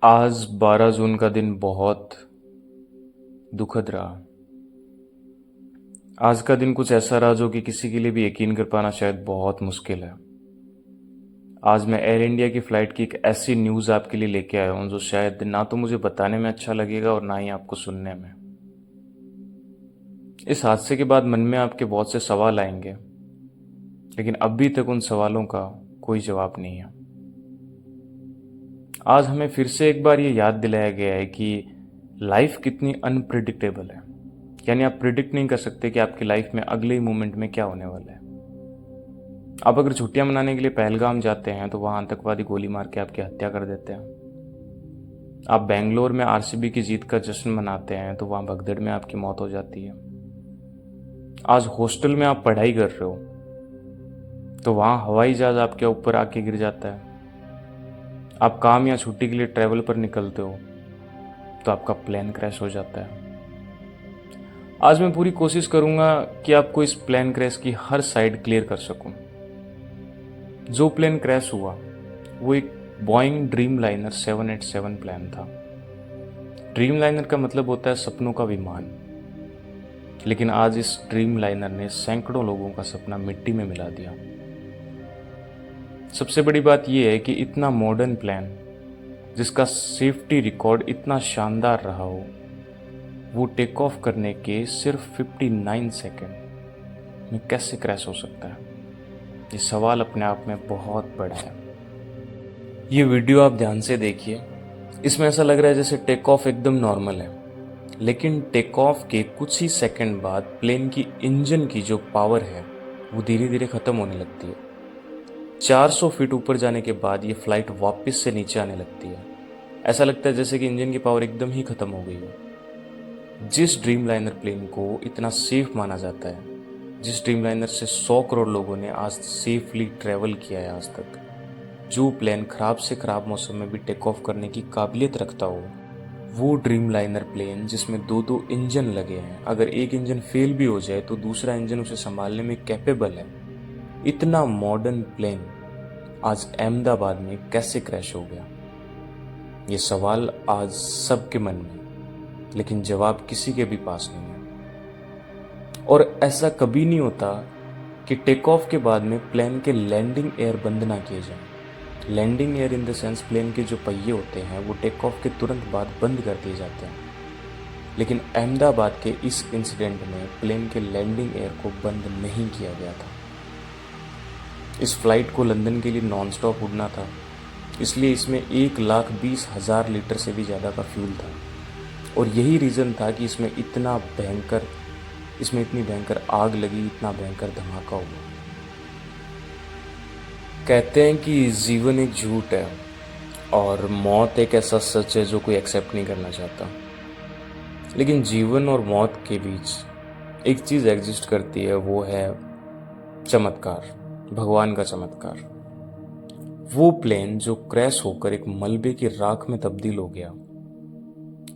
आज 12 जून का दिन बहुत दुखद रहा। आज का दिन कुछ ऐसा रहा जो कि किसी के लिए भी यकीन कर पाना शायद बहुत मुश्किल है। आज मैं एयर इंडिया की फ़्लाइट की एक ऐसी न्यूज़ आपके लिए लेके आया हूँ जो शायद ना तो मुझे बताने में अच्छा लगेगा और ना ही आपको सुनने में। इस हादसे के बाद मन में आपके बहुत से सवाल आएंगे, लेकिन अभी तक उन सवालों का कोई जवाब नहीं है। आज हमें फिर से एक बार ये याद दिलाया गया है कि लाइफ कितनी अनप्रिडिक्टेबल है। यानी आप प्रिडिक्ट नहीं कर सकते कि आपकी लाइफ में अगले ही मोमेंट में क्या होने वाला है। आप अगर छुट्टियां मनाने के लिए पहलगाम जाते हैं तो वहां आतंकवादी गोली मार के आपकी हत्या कर देते हैं। आप बेंगलोर में आरसीबी की जीत का जश्न मनाते हैं तो वहां भगदड़ में आपकी मौत हो जाती है। आज हॉस्टल में आप पढ़ाई कर रहे हो तो वहां हवाई जहाज आपके ऊपर आके गिर जाता है। आप काम या छुट्टी के लिए ट्रैवल पर निकलते हो तो आपका प्लेन क्रैश हो जाता है। आज मैं पूरी कोशिश करूंगा कि आपको इस प्लेन क्रैश की हर साइड क्लियर कर सकूं। जो प्लेन क्रैश हुआ वो एक बोइंग ड्रीम लाइनर 787 प्लान था। ड्रीम लाइनर का मतलब होता है सपनों का विमान। लेकिन आज इस ड्रीम लाइनर ने सैकड़ों लोगों का सपना मिट्टी में मिला दिया। सबसे बड़ी बात यह है कि इतना मॉडर्न प्लान जिसका सेफ्टी रिकॉर्ड इतना शानदार रहा हो, वो टेक ऑफ करने के सिर्फ 59 सेकेंड में कैसे क्रैश हो सकता है? ये सवाल अपने आप में बहुत बड़ा है। ये वीडियो आप ध्यान से देखिए। इसमें ऐसा लग रहा है जैसे टेक ऑफ एकदम नॉर्मल है, लेकिन टेक ऑफ के कुछ ही सेकंड बाद प्लेन की इंजन की जो पावर है वो धीरे धीरे खत्म होने लगती है। 400 फीट ऊपर जाने के बाद ये फ्लाइट वापस से नीचे आने लगती है। ऐसा लगता है जैसे कि इंजन की पावर एकदम ही खत्म हो गई हो। जिस ड्रीम लाइनर प्लेन को इतना सेफ माना जाता है, जिस ड्रीम लाइनर से 100 करोड़ लोगों ने आज सेफली ट्रैवल किया है आज तक, जो प्लेन खराब से खराब मौसम में भी टेक ऑफ करने की काबिलियत रखता हो, वो ड्रीम लाइनर प्लेन जिसमें दो दो इंजन लगे हैं, अगर एक इंजन फेल भी हो जाए तो दूसरा इंजन उसे संभालने में कैपेबल है, इतना मॉडर्न प्लेन आज अहमदाबाद में कैसे क्रैश हो गया? ये सवाल आज सबके मन में, लेकिन जवाब किसी के भी पास नहीं है। और ऐसा कभी नहीं होता कि टेक ऑफ के बाद में प्लेन के लैंडिंग एयर बंद ना किए जाएं। Landing air in the sense plane के जो पहिए होते हैं वो टेक ऑफ के तुरंत बाद बंद कर दिए जाते हैं। लेकिन अहमदाबाद के इस इंसिडेंट में प्लेन के लैंडिंग एयर को बंद नहीं किया गया था। इस फ्लाइट को लंदन के लिए नॉन स्टॉप उड़ना था, इसलिए इसमें 1,20,000 लीटर से भी ज़्यादा का फ्यूल था। और यही रीज़न था कि इसमें इतनी भयंकर आग लगी, इतना भयंकर धमाका हुआ। कहते हैं कि जीवन एक झूठ है और मौत एक ऐसा सच है जो कोई एक्सेप्ट नहीं करना चाहता। लेकिन जीवन और मौत के बीच एक चीज़ एग्जिस्ट करती है, वो है चमत्कार, भगवान का चमत्कार। वो प्लेन जो क्रैश होकर एक मलबे की राख में तब्दील हो गया,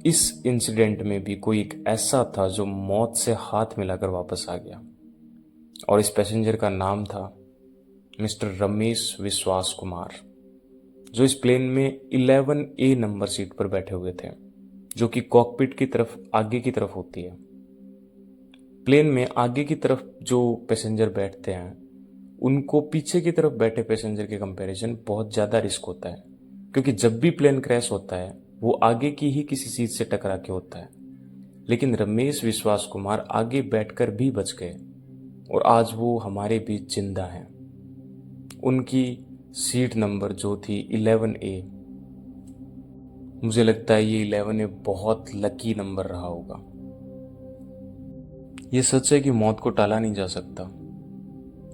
इस इंसिडेंट में भी कोई एक ऐसा था जो मौत से हाथ मिलाकर वापस आ गया। और इस पैसेंजर का नाम था मिस्टर रमेश विश्वास कुमार, जो इस प्लेन में 11A नंबर सीट पर बैठे हुए थे, जो कि कॉकपिट की तरफ आगे की तरफ होती है। प्लेन में आगे की तरफ जो पैसेंजर बैठते हैं उनको पीछे की तरफ बैठे पैसेंजर के कंपैरिजन बहुत ज़्यादा रिस्क होता है, क्योंकि जब भी प्लेन क्रैश होता है वो आगे की ही किसी चीज़ से टकरा के होता है। लेकिन रमेश विश्वास कुमार आगे बैठकर भी बच गए और आज वो हमारे बीच जिंदा हैं। उनकी सीट नंबर जो थी 11A, मुझे लगता है ये 11A बहुत लकी नंबर रहा होगा। ये सच है कि मौत को टाला नहीं जा सकता,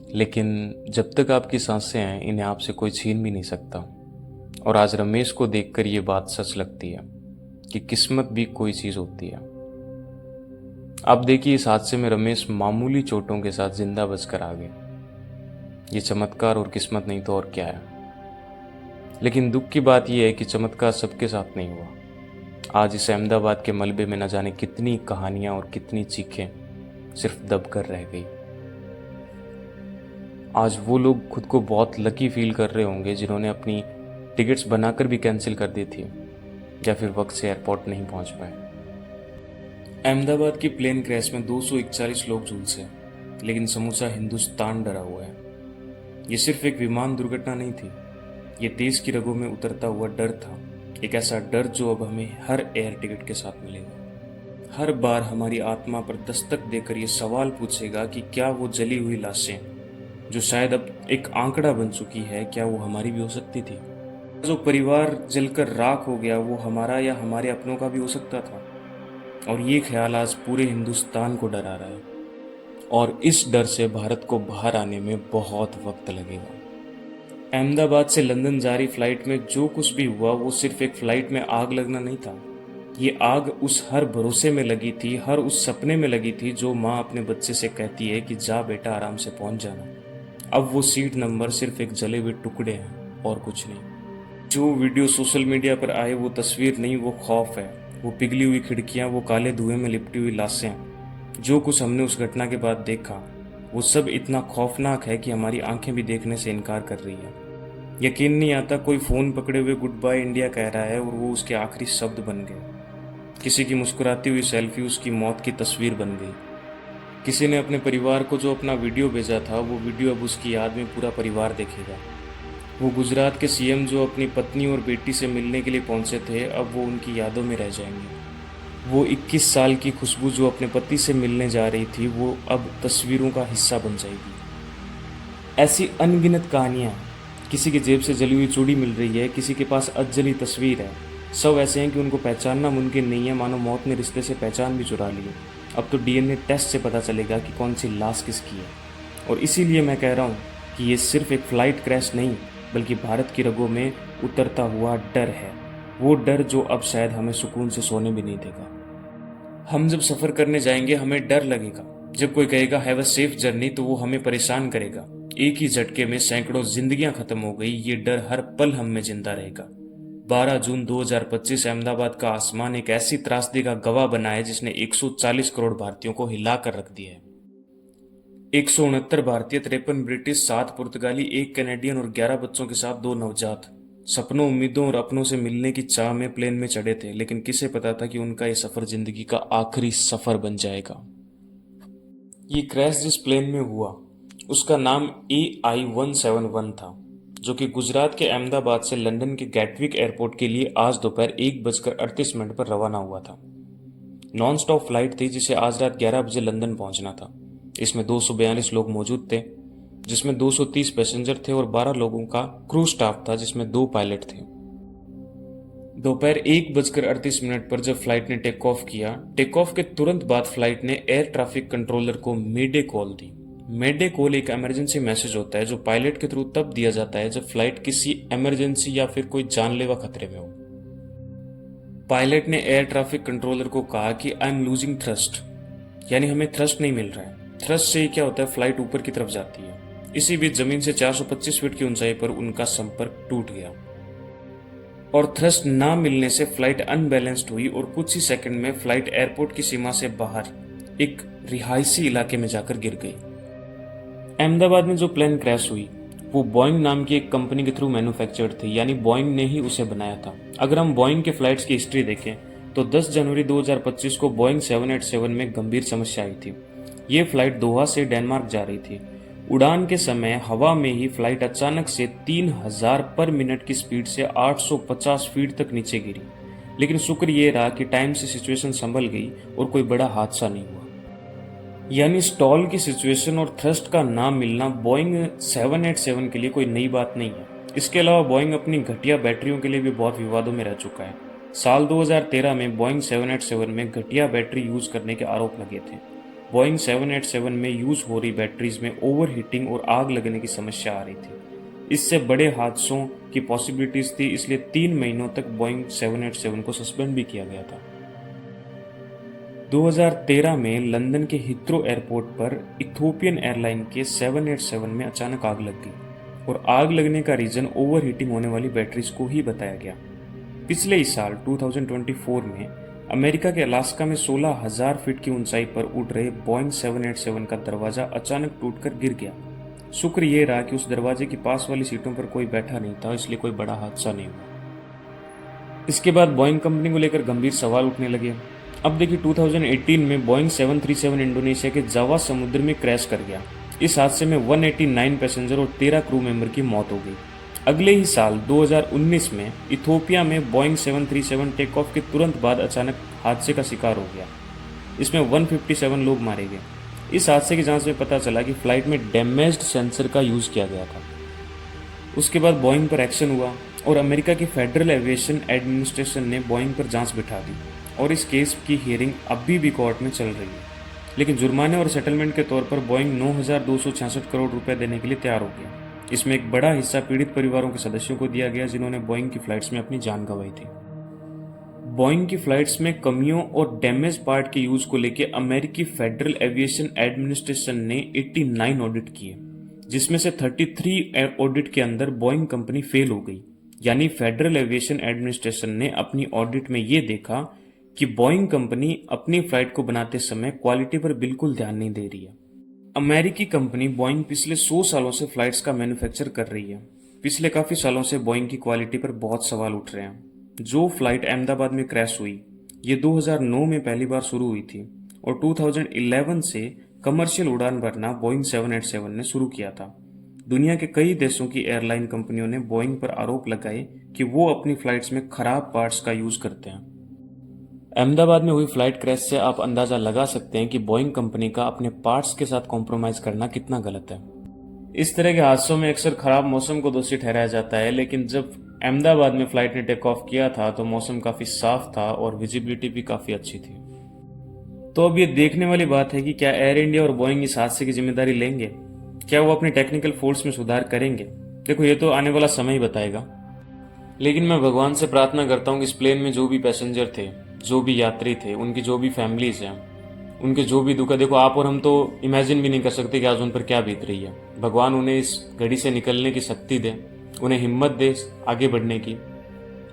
लेकिन जब तक आपकी सांसें हैं इन्हें आपसे कोई छीन भी नहीं सकता। और आज रमेश को देखकर ये बात सच लगती है कि किस्मत भी कोई चीज़ होती है। आप देखिए, इस हादसे में रमेश मामूली चोटों के साथ जिंदा बचकर आ गए। ये चमत्कार और किस्मत नहीं तो और क्या है। लेकिन दुख की बात यह है कि चमत्कार सबके साथ नहीं हुआ। आज इस अहमदाबाद के मलबे में न जाने कितनी कहानियां और कितनी चीखें सिर्फ दबकर रह गई। आज वो लोग खुद को बहुत लकी फील कर रहे होंगे जिन्होंने अपनी टिकट्स बनाकर भी कैंसिल कर दी थी, या फिर वक्त से एयरपोर्ट नहीं पहुंच पाए। अहमदाबाद की प्लेन क्रैश में 241 लोग झुलसे, लेकिन समूचा हिंदुस्तान डरा हुआ है। ये सिर्फ एक विमान दुर्घटना नहीं थी, ये देश की रगों में उतरता हुआ डर था। एक ऐसा डर जो अब हमें हर एयर टिकट के साथ मिलेगा। हर बार हमारी आत्मा पर दस्तक देकर ये सवाल पूछेगा कि क्या वो जली हुई लाशें, जो शायद अब एक आंकड़ा बन चुकी है, क्या वो हमारी भी हो सकती थी? जो परिवार जलकर राख हो गया, वो हमारा या हमारे अपनों का भी हो सकता था। और ये ख्याल आज पूरे हिंदुस्तान को डरा रहा है, और इस डर से भारत को बाहर आने में बहुत वक्त लगेगा। अहमदाबाद से लंदन जा रही फ्लाइट में जो कुछ भी हुआ, वो सिर्फ एक फ्लाइट में आग लगना नहीं था। ये आग उस हर भरोसे में लगी थी, हर उस सपने में लगी थी जो माँ अपने बच्चे से कहती है कि जा बेटा आराम से पहुंच जाना। अब वो सीट नंबर सिर्फ एक जले हुए टुकड़े हैं और कुछ नहीं। जो वीडियो सोशल मीडिया पर आए वो तस्वीर नहीं, वो खौफ है। वो पिघली हुई खिड़कियां, वो काले धुएं में लिपटी हुई लाशें, जो कुछ हमने उस घटना के बाद देखा, वो सब इतना खौफनाक है कि हमारी आंखें भी देखने से इनकार कर रही है। यकीन नहीं आता कोई फ़ोन पकड़े हुए गुड बाय इंडिया कह रहा है और वो उसके आखिरी शब्द बन गए। किसी की मुस्कुराती हुई सेल्फी उसकी मौत की तस्वीर बन गई। किसी ने अपने परिवार को जो अपना वीडियो भेजा था, वो वीडियो अब उसकी याद में पूरा परिवार देखेगा। वो गुजरात के सीएम जो अपनी पत्नी और बेटी से मिलने के लिए पहुंचे थे, अब वो उनकी यादों में रह जाएंगे। वो 21 साल की खुशबू जो अपने पति से मिलने जा रही थी, वो अब तस्वीरों का हिस्सा बन जाएगी। ऐसी अनगिनत कहानियाँ। किसी की जेब से जली हुई चूड़ी मिल रही है, किसी के पास अधजली तस्वीर है। सब ऐसे हैं कि उनको पहचानना मुमकिन नहीं है, मानो मौत ने रिश्ते से पहचान भी चुरा ली है। अब तो डीएनए टेस्ट से पता चलेगा कि कौन सी लाश किसकी है। और इसीलिए मैं कह रहा हूँ कि ये सिर्फ एक फ्लाइट क्रैश नहीं, बल्कि भारत की रगों में उतरता हुआ डर है। वो डर जो अब शायद हमें सुकून से सोने भी नहीं देगा। हम जब सफ़र करने जाएंगे हमें डर लगेगा। जब कोई कहेगा हैव अ सेफ जर्नी, तो वो हमें परेशान करेगा। एक ही झटके में सैकड़ों जिंदगियां खत्म हो गई, ये डर हर पल हम में जिंदा रहेगा। 12 जून 2025 अहमदाबाद का आसमान एक ऐसी त्रासदी का गवाह बना है जिसने 140 करोड़ भारतीयों को हिला कर रख दिया है। 169 भारतीय, 53 ब्रिटिश, 7 पुर्तगाली, 1 कैनेडियन और 11 बच्चों के साथ 2 नवजात सपनों, उम्मीदों और अपनों से मिलने की चाह में प्लेन में चढ़े थे, लेकिन किसे पता था कि उनका ये सफर जिंदगी का आखिरी सफर बन जाएगा। ये क्रैश जिस प्लेन में हुआ उसका नाम AI-171 था, जो कि गुजरात के अहमदाबाद से लंदन के गैटविक एयरपोर्ट के लिए आज दोपहर 1:38 पर रवाना हुआ था। नॉन स्टॉप फ्लाइट थी जिसे आज रात 11 बजे लंदन पहुंचना था। इसमें 242 लोग मौजूद थे, जिसमें 230 पैसेंजर थे और 12 लोगों का क्रू स्टाफ था, जिसमें 2 पायलट थे। दोपहर 1:38 पर जब फ्लाइट ने टेक ऑफ किया, टेक ऑफ के तुरंत बाद फ्लाइट ने एयर ट्रैफिक कंट्रोलर को मेडे कॉल दी। मेडे कॉल एक इमरजेंसी मैसेज होता है जो पायलट के थ्रू तब दिया जाता है जब फ्लाइट किसी इमरजेंसी या फिर कोई जानलेवा खतरे में हो। पायलट ने एयर ट्रैफिक कंट्रोलर को कहा कि आई एम लूजिंग थ्रस्ट, यानी हमें थ्रस्ट नहीं मिल रहा है। थ्रस्ट से क्या होता है, फ्लाइट ऊपर की तरफ जाती है। इसी बीच जमीन से 425 फीट की ऊंचाई पर उनका संपर्क टूट गया और थ्रस्ट ना मिलने से फ्लाइट अनबैलेंस्ड हुई और कुछ ही सेकंड में फ्लाइट एयरपोर्ट की सीमा से बाहर एक रिहायशी इलाके में जाकर गिर गई। अहमदाबाद में जो प्लेन क्रैश हुई वो बोइंग नाम की एक कंपनी के थ्रू मैन्युफैक्चर्ड थी, यानी बोइंग ने ही उसे बनाया था। अगर हम बोइंग के फ्लाइट्स की हिस्ट्री देखें तो 10 जनवरी 2025 को बोइंग 787 में गंभीर समस्या आई थी। ये फ्लाइट दोहा से डेनमार्क जा रही थी। उड़ान के समय हवा में ही फ्लाइट अचानक से 3000 पर मिनट की स्पीड से 850 फीट तक नीचे गिरी, लेकिन शुक्र ये रहा कि टाइम से सिचुएशन संभल गई और कोई बड़ा हादसा नहीं हुआ। यानी स्टॉल की सिचुएशन और थ्रस्ट का ना मिलना बोइंग 787 के लिए कोई नई बात नहीं है। इसके अलावा बोइंग अपनी घटिया बैटरियों के लिए भी बहुत विवादों में रह चुका है। साल 2013 में बोइंग 787 में घटिया बैटरी यूज करने के आरोप लगे थे। बोइंग 787 में यूज हो रही बैटरीज में ओवर हीटिंग और आग लगने की समस्या आ रही थी। इससे बड़े हादसों की पॉसिबिलिटीज थी, इसलिए 3 महीनों तक बोइंग 787 को सस्पेंड भी किया गया था। 2013 में लंदन के हिथ्रो एयरपोर्ट पर इथोपियन एयरलाइन के 787 में अचानक आग लग गई और आग लगने का रीजन ओवर हीटिंग होने वाली बैटरीज को ही बताया गया। पिछले ही साल 2024 में अमेरिका के अलास्का में 16,000 फीट की ऊंचाई पर उड़ रहे बोइंग 787 का दरवाजा अचानक टूटकर गिर गया। शुक्र ये रहा कि उस दरवाजे की पास वाली सीटों पर कोई बैठा नहीं था, इसलिए कोई बड़ा हादसा नहीं हुआ। इसके बाद बोइंग कंपनी को लेकर गंभीर सवाल उठने लगे। अब देखिए 2018 में बोइंग 737 इंडोनेशिया के जावा समुद्र में क्रैश कर गया। इस हादसे में 189 पैसेंजर और 13 क्रू मेंबर की मौत हो गई। अगले ही साल 2019 में इथोपिया में बोइंग 737 टेक ऑफ के तुरंत बाद अचानक हादसे का शिकार हो गया। इसमें 157 लोग मारे गए। इस हादसे की जांच में पता चला कि फ्लाइट में डैमेज्ड सेंसर का यूज़ किया गया था। उसके बाद बोइंग पर एक्शन हुआ और अमेरिका की फेडरल एविएशन एडमिनिस्ट्रेशन ने बोइंग पर जांच बिठा दी और इस केस की हियरिंग अभी भी कोर्ट में चल रही है। लेकिन जुर्माने और सेटलमेंट के तौर पर बोइंग 9,266 करोड़ रुपए देने के लिए तैयार हो गया। इसमें एक बड़ा हिस्सा पीड़ित परिवारों के सदस्यों को दिया गया जिन्होंने बोइंग की फ्लाइट्स में अपनी जान गंवाई थी। बोइंग की फ्लाइट्स में कमियों और डैमेज पार्ट के यूज को लेकर अमेरिकी फेडरल एविएशन एडमिनिस्ट्रेशन ने 89 ऑडिट किए, जिसमें से 33 ऑडिट के अंदर बोइंग कंपनी फेल हो गई। यानी फेडरल एविएशन एडमिनिस्ट्रेशन ने अपनी ऑडिट में ये देखा कि बोइंग कंपनी अपनी फ्लाइट को बनाते समय क्वालिटी पर बिल्कुल ध्यान नहीं दे रही है। अमेरिकी कंपनी बोइंग पिछले 100 सालों से फ्लाइट्स का मैन्युफैक्चर कर रही है। पिछले काफी सालों से बोइंग की क्वालिटी पर बहुत सवाल उठ रहे हैं। जो फ्लाइट अहमदाबाद में क्रैश हुई ये 2009 में पहली बार शुरू हुई थी और 2011 से कमर्शियल उड़ान भरना बोइंग 787 ने शुरू किया था। दुनिया के कई देशों की एयरलाइन कंपनियों ने बोइंग पर आरोप लगाए कि वो अपनी फ्लाइट्स में खराब पार्ट्स का यूज करते हैं। अहमदाबाद में हुई फ्लाइट क्रैश से आप अंदाजा लगा सकते हैं कि बोइंग कंपनी का अपने पार्ट्स के साथ कॉम्प्रोमाइज करना कितना गलत है। इस तरह के हादसों में अक्सर खराब मौसम को दोषी ठहराया जाता है, लेकिन जब अहमदाबाद में फ्लाइट ने टेक ऑफ किया था तो मौसम काफी साफ था और विजिबिलिटी भी काफी अच्छी थी। तो अब ये देखने वाली बात है कि क्या एयर इंडिया और बोइंग इस हादसे की जिम्मेदारी लेंगे? क्या वो अपनी टेक्निकल फोर्स में सुधार करेंगे? देखो ये तो आने वाला समय ही बताएगा। लेकिन मैं भगवान से प्रार्थना करता हूँ कि इस प्लेन में जो भी पैसेंजर थे, जो भी यात्री थे, उनकी जो भी फैमिलीज हैं, उनके जो भी दुख है, देखो आप और हम तो इमेजिन भी नहीं कर सकते कि आज उन पर क्या बीत रही है। भगवान उन्हें इस घड़ी से निकलने की शक्ति दे, उन्हें हिम्मत दे आगे बढ़ने की।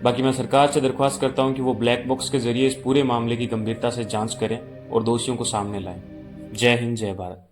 बाकी मैं सरकार से दरख्वास्त करता हूँ कि वो ब्लैक बॉक्स के जरिए इस पूरे मामले की गंभीरता से जांच करें और दोषियों को सामने लाएं। जय हिंद, जय भारत।